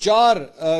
4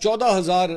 14,000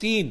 3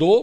2